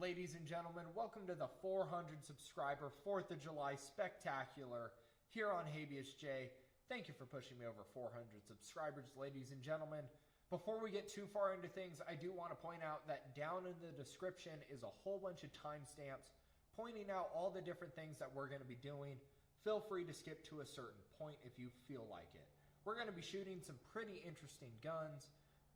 Ladies and gentlemen, welcome to the 400 subscriber 4th of July Spectacular here on Habeas J. Thank you for pushing me over 400 subscribers, ladies and gentlemen. Before we get too far into things, I do want to point out that down in the description is a whole bunch of timestamps pointing out all the different things that we're going to be doing. Feel free to skip to a certain point if you feel like it. We're going to be shooting some pretty interesting guns,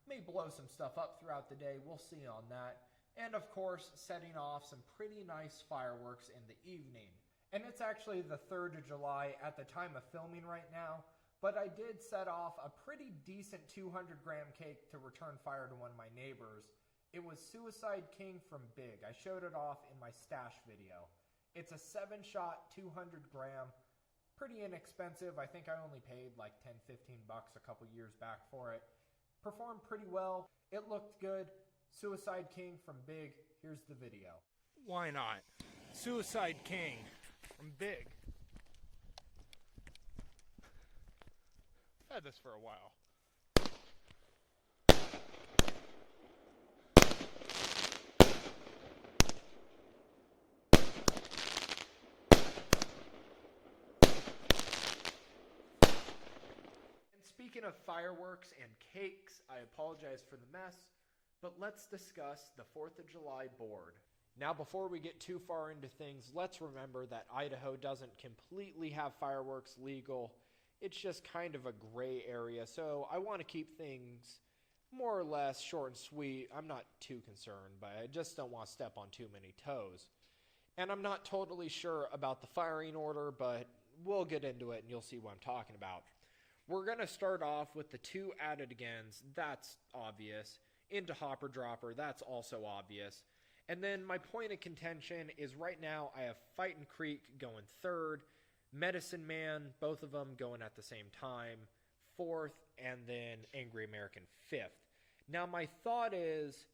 may blow some stuff up throughout the day, we'll see on that. And of course, setting off some pretty nice fireworks in the evening. And it's actually the 3rd of July at the time of filming right now, but I did set off a pretty decent 200-gram cake to return fire to one of my neighbors. It was Suicide King from Big. I showed it off in my stash video. It's a 7-shot, 200-gram, pretty inexpensive. I think I only paid like $10-15 a couple years back for it. Performed pretty well. It looked good. Suicide King from Big. Here's the video. Why not? Suicide King from Big. I've had this for a while. And speaking of fireworks and cakes, I apologize for the mess. But let's discuss the 4th of July board. Now, before we get too far into things, let's remember that Idaho doesn't completely have fireworks legal. It's just kind of a gray area, so I want to keep things more or less short and sweet. I'm not too concerned, but I just don't want to step on too many toes. And I'm not totally sure about the firing order, but we'll get into it and you'll see what I'm talking about. We're going to start off with the 2 added agains. That's obvious. Into Hopper Dropper, that's also obvious. And then my point of contention is right now I have Fightin' Creek going 3rd, Medicine Man, both of them going at the same time, 4th, and then Angry American 5th. Now my thought is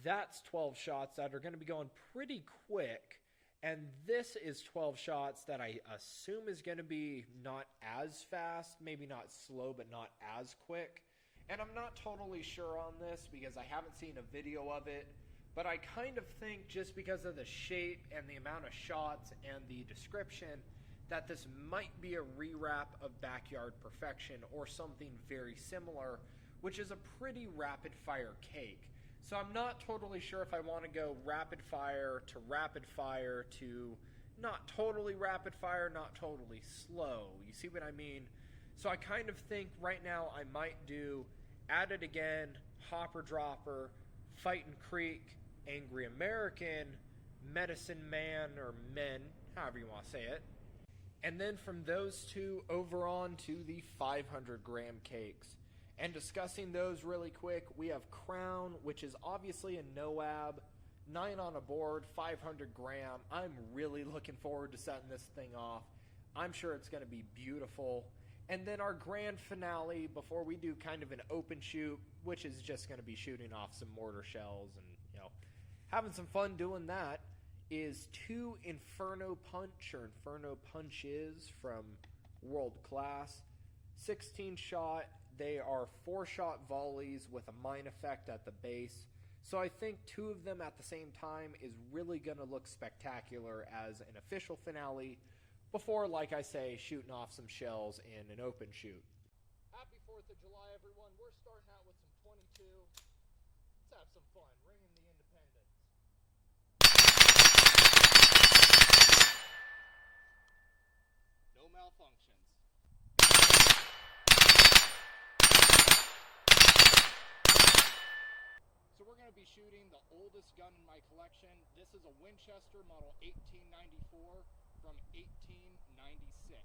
that's 12 shots that are going to be going pretty quick, and this is 12 shots that I assume is going to be not as fast, maybe not slow, but not as quick. And I'm not totally sure on this because I haven't seen a video of it, but I kind of think just because of the shape and the amount of shots and the description that this might be a rewrap of Backyard Perfection or something very similar, which is a pretty rapid fire cake. So I'm not totally sure if I want to go rapid fire to not totally rapid fire, not totally slow. You see what I mean? So I kind of think right now I might do At It Again, Hopper Dropper, Fightin' Creek, Angry American, Medicine Man, or Men, however you want to say it. And then from those 2 over on to the 500-gram cakes. And discussing those really quick, we have Crown, which is obviously a NOAB, 9 on a board, 500 gram. I'm really looking forward to setting this thing off. I'm sure it's going to be beautiful. And then our grand finale, before we do kind of an open shoot, which is just going to be shooting off some mortar shells and, having some fun doing that, is 2 Inferno Punch or Inferno Punches from World Class. 16 shot. They are 4-shot volleys with a mine effect at the base. So I think 2 of them at the same time is really going to look spectacular as an official finale before, like I say, shooting off some shells in an open shoot. Happy 4th of July, everyone. We're starting out with some 22. Let's have some fun. Ringing the independence. No malfunctions. So we're going to be shooting the oldest gun in my collection. This is a Winchester model 1894 from 1896.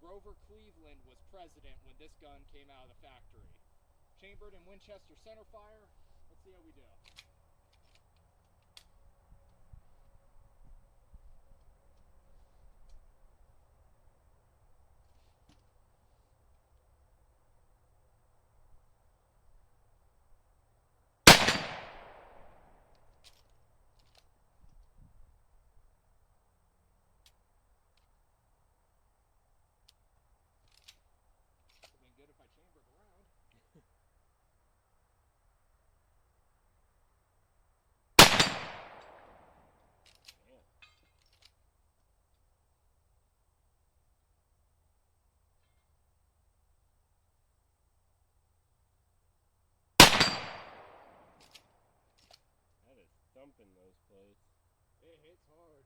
Grover Cleveland was president when this gun came out of the factory. Chambered in Winchester centerfire. Let's see how we do. Good if I chambered around. thumping those plates. It hits hard.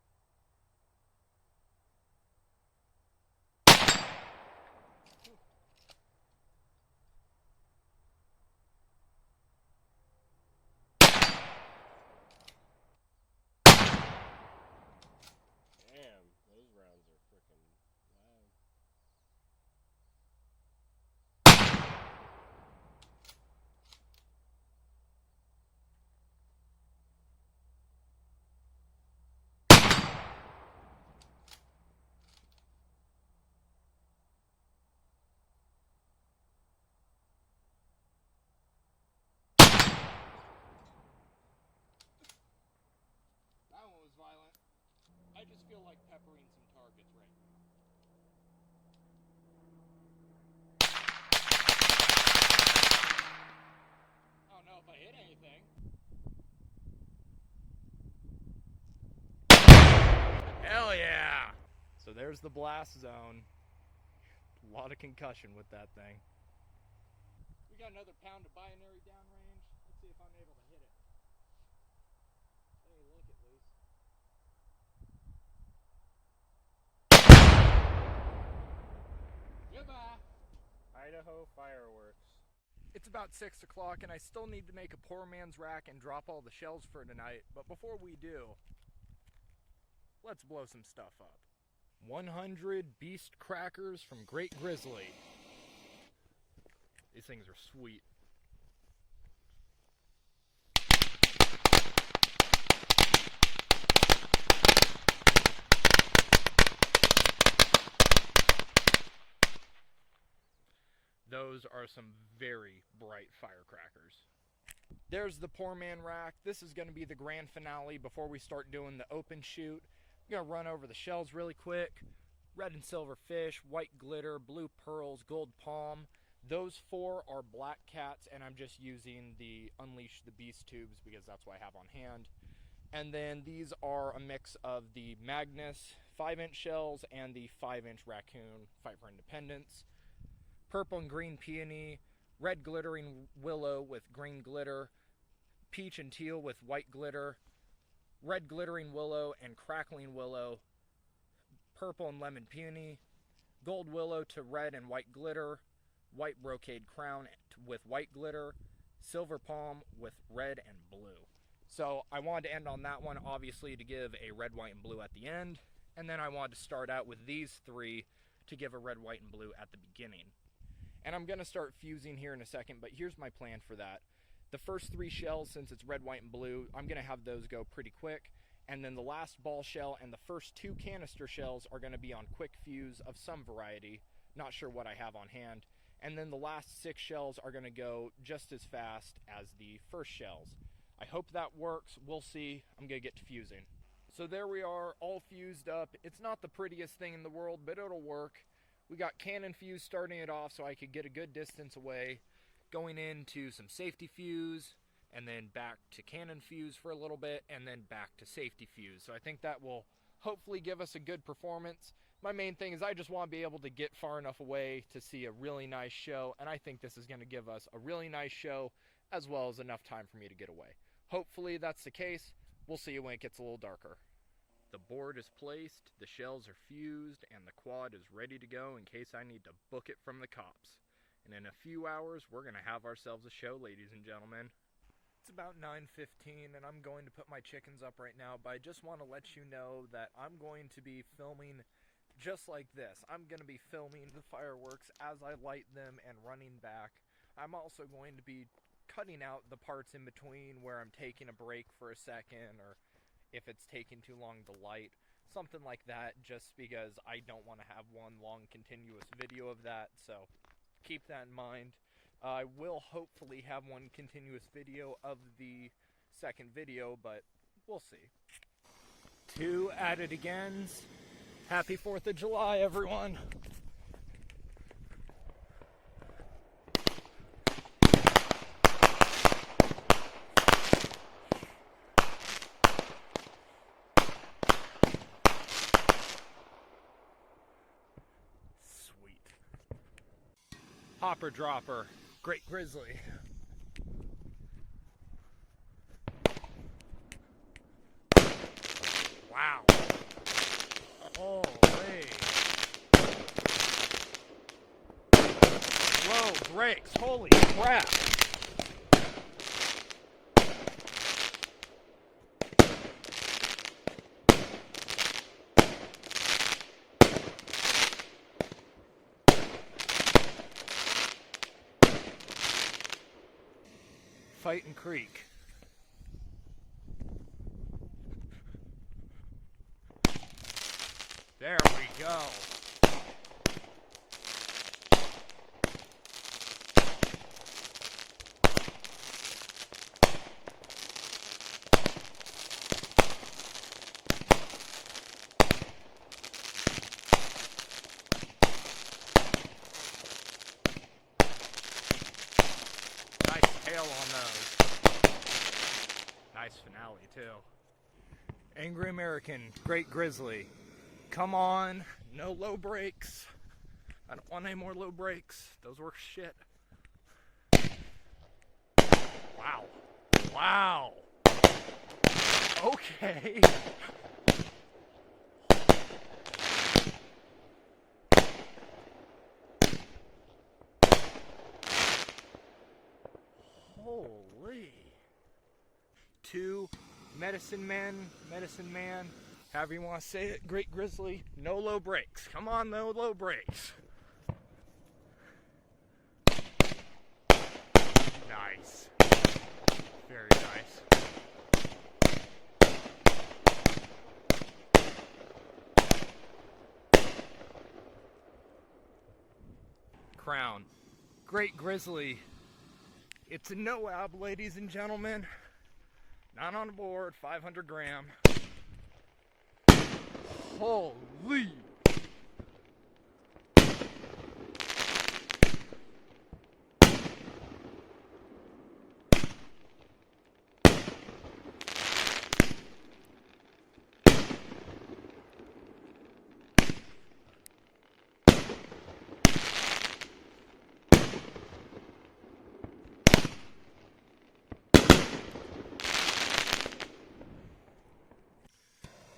Damn, those rounds are freaking loud. That one was violent. I just feel like peppering some targets right now. I don't know if I hit anything. Hell yeah! So there's the blast zone. A lot of concussion with that thing. We got another pound of binary downrange. Let's see if I'm able to hit it. Let me look at least. Goodbye. Idaho fireworks. It's about 6 o'clock and I still need to make a poor man's rack and drop all the shells for tonight. But before we do, let's blow some stuff up. 100 beast crackers from Great Grizzly. These things are sweet. Those are some very bright firecrackers. There's the poor man rack. This is going to be the grand finale before we start doing the open shoot. I'm going to run over the shells really quick. Red and silver fish, white glitter, blue pearls, gold palm. Those 4 are black cats, and I'm just using the Unleash the Beast tubes because that's what I have on hand. And then these are a mix of the Magnus 5-inch shells and the 5-inch Raccoon Fight for Independence. Purple and green peony, red glittering willow with green glitter, peach and teal with white glitter, red glittering willow and crackling willow, purple and lemon peony, gold willow to red and white glitter, white brocade crown with white glitter, silver palm with red and blue. So I wanted to end on that one, obviously, to give a red, white, and blue at the end. And then I wanted to start out with these 3 to give a red, white, and blue at the beginning. And I'm going to start fusing here in a second, but here's my plan for that. The first 3 shells, since it's red, white, and blue, I'm going to have those go pretty quick. And then the last ball shell and the first 2 canister shells are going to be on quick fuse of some variety. Not sure what I have on hand. And then the last 6 shells are going to go just as fast as the first shells. I hope that works. We'll see. I'm going to get to fusing. So there we are, all fused up. It's not the prettiest thing in the world, but it'll work. We got cannon fuse starting it off so I could get a good distance away, going into some safety fuse, and then back to cannon fuse for a little bit, and then back to safety fuse. So I think that will hopefully give us a good performance. My main thing is I just want to be able to get far enough away to see a really nice show, and I think this is going to give us a really nice show, as well as enough time for me to get away. Hopefully that's the case. We'll see when it gets a little darker. The board is placed, the shells are fused, and the quad is ready to go in case I need to book it from the cops. And in a few hours, we're going to have ourselves a show, ladies and gentlemen. It's about 9:15, and I'm going to put my chickens up right now, but I just want to let you know that I'm going to be filming just like this. I'm going to be filming the fireworks as I light them and running back. I'm also going to be cutting out the parts in between where I'm taking a break for a second, or if it's taking too long to light, something like that, just because I don't want to have one long continuous video of that, so keep that in mind. I will hopefully have one continuous video of the second video, but we'll see. 2 at it again. Happy 4th of July, everyone! Hopper dropper, Great Grizzly. brakes. Holy crap. Fighting Creek. There we go. Tail on those. Nice finale too. Angry American, Great Grizzly. Come on, no low brakes. I don't want any more low brakes. Those were shit. Wow. Wow. Okay. Holy. 2 Medicine Man, however you want to say it, Great Grizzly, no low brakes. Come on, no low brakes. Nice. Very nice. Crown, Great Grizzly. It's a no-ab, ladies and gentlemen. Not on the board, 500 gram. Holy!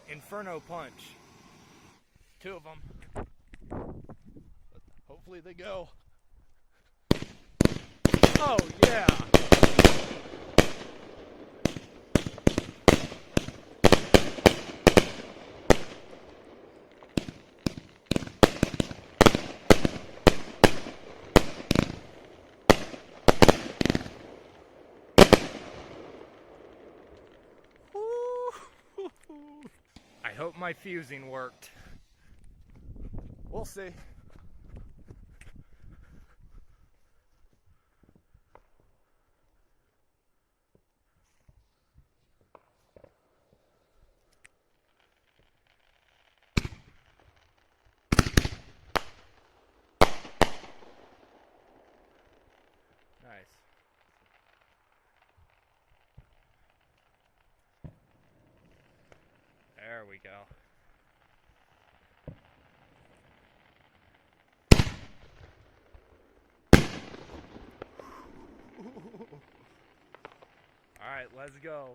Inferno Punch. 2 of them. Hopefully they go. Oh yeah! I hope my fusing worked. We'll see. Nice. There we go. All right, let's go.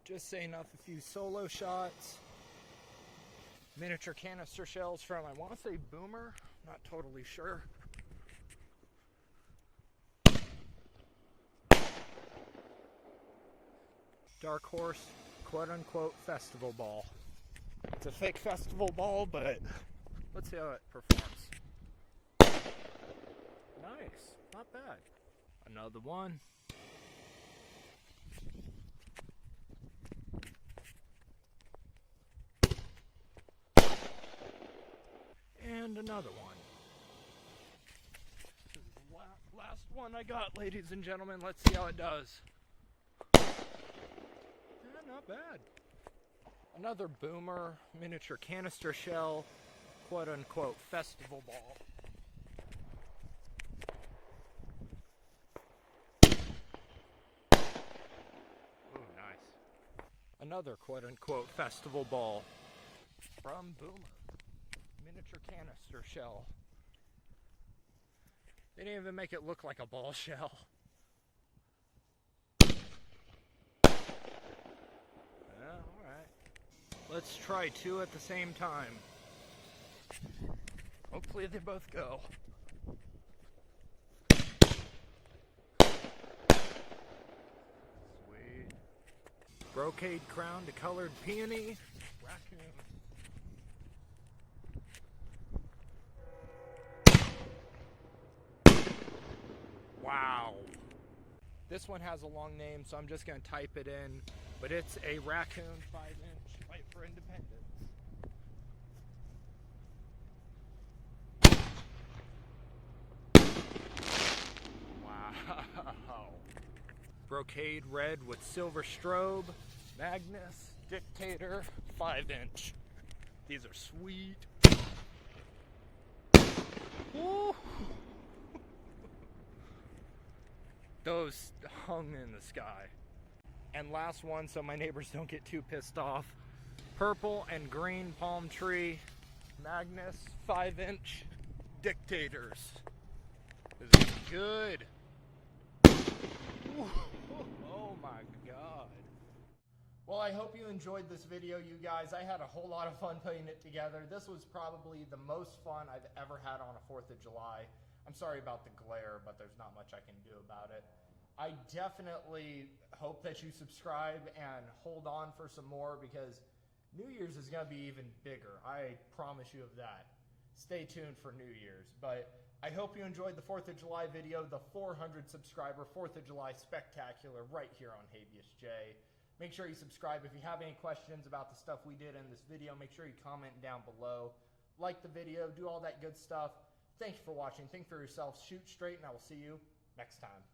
Just setting off a few solo shots. Miniature canister shells from, I want to say Boomer, not totally sure. Dark Horse, quote-unquote, festival ball. It's a fake festival ball, but let's see how it performs. Nice, not bad. Another one. And another one. This is the last one I got, ladies and gentlemen. Let's see how it does. Not bad. Another Boomer miniature canister shell, quote unquote festival ball. Ooh, nice. Another quote unquote festival ball from Boomer. Miniature canister shell. They didn't even make it look like a ball shell. Let's try 2 at the same time. Hopefully they both go. Sweet. Brocade crown to colored peony. Raccoon. Wow. This one has a long name, so I'm just going to type it in. But it's a raccoon 5-inch fight for independence. Wow. Brocade red with silver strobe. Magnus Dictator 5-inch. These are sweet. Woo. Those hung in the sky. And last one, so my neighbors don't get too pissed off. Purple and green palm tree. Magnus 5-inch Dictators. This is good. Ooh. Oh my god. Well, I hope you enjoyed this video, you guys. I had a whole lot of fun putting it together. This was probably the most fun I've ever had on a 4th of July. I'm sorry about the glare, but there's not much I can do about it. I definitely hope that you subscribe and hold on for some more, because New Year's is going to be even bigger. I promise you of that. Stay tuned for New Year's. But I hope you enjoyed the 4th of July video, the 400 subscriber 4th of July spectacular right here on Habeas J. Make sure you subscribe. If you have any questions about the stuff we did in this video, make sure you comment down below. Like the video, do all that good stuff. Thank you for watching. Think for yourself, shoot straight, and I will see you next time.